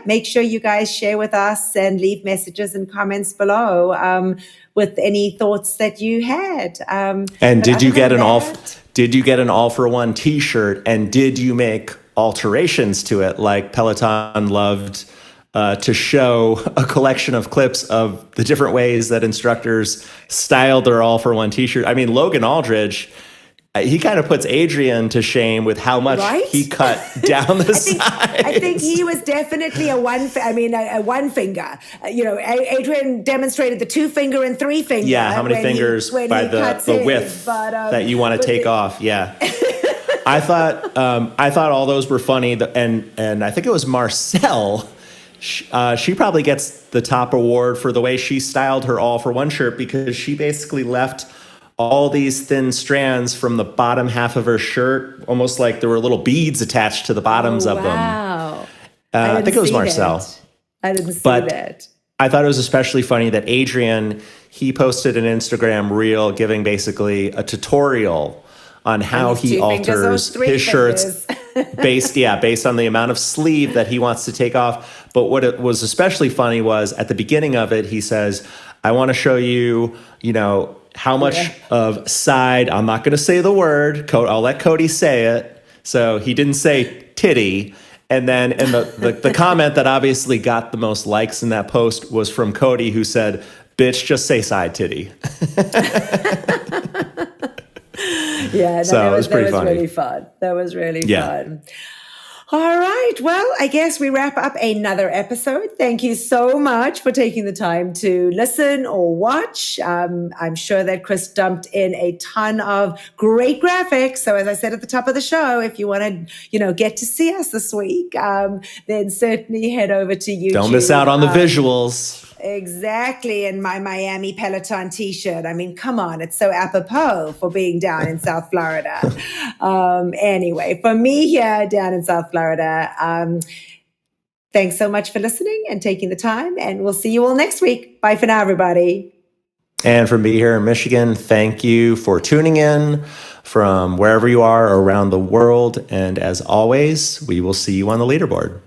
make sure you guys share with us and leave messages and comments below with any thoughts that you had. And did you get an All For One t-shirt, and did you make alterations to it like Peloton loved to show a collection of clips of the different ways that instructors styled their All For One t-shirt? I mean, Logan Aldridge, he kind of puts Adrian to shame with how much he cut down the sides. I think he was definitely a one finger. Adrian demonstrated the 2-finger and 3-finger. Yeah, how many fingers by the width that you want to take off. Yeah. I thought all those were funny. And I think it was Marcel. She probably gets the top award for the way she styled her All For One shirt, because she basically left all these thin strands from the bottom half of her shirt, almost like there were little beads attached to the bottoms of them. Wow. I think it was Marcel. I didn't see that. I thought it was especially funny that Adrian, he posted an Instagram reel giving basically a tutorial on how he alters his shirts based on the amount of sleeve that he wants to take off. But what it was especially funny was at the beginning of it, he says, I want to show you, how much of side, I'm not going to say the word, I'll let Cody say it. So he didn't say titty. And then in the comment that obviously got the most likes in that post was from Cody, who said, bitch, just say side titty. Yeah, that was pretty funny. Really fun. That was really fun. All right. Well, I guess we wrap up another episode. Thank you so much for taking the time to listen or watch. I'm sure that Chris dumped in a ton of great graphics. So as I said at the top of the show, if you want to, get to see us this week, then certainly head over to YouTube. Don't miss out on the visuals. Exactly. And my Miami Peloton t-shirt. I mean, come on. It's so apropos for being down in South Florida. Anyway, for me here down in South Florida, Thanks so much for listening and taking the time, and we'll see you all next week. Bye for now, everybody. And from me here in Michigan, thank you for tuning in from wherever you are around the world. And as always, we will see you on the leaderboard.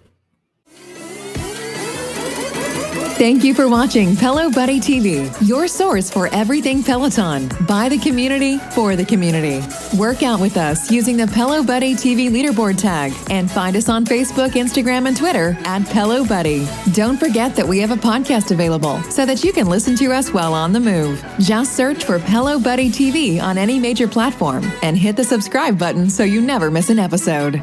Thank you for watching Pelo Buddy TV, your source for everything Peloton, by the community, for the community. Work out with us using the Pelo Buddy TV leaderboard tag and find us on Facebook, Instagram, and Twitter at Pelo Buddy. Don't forget that we have a podcast available so that you can listen to us while on the move. Just search for Pelo Buddy TV on any major platform and hit the subscribe button so you never miss an episode.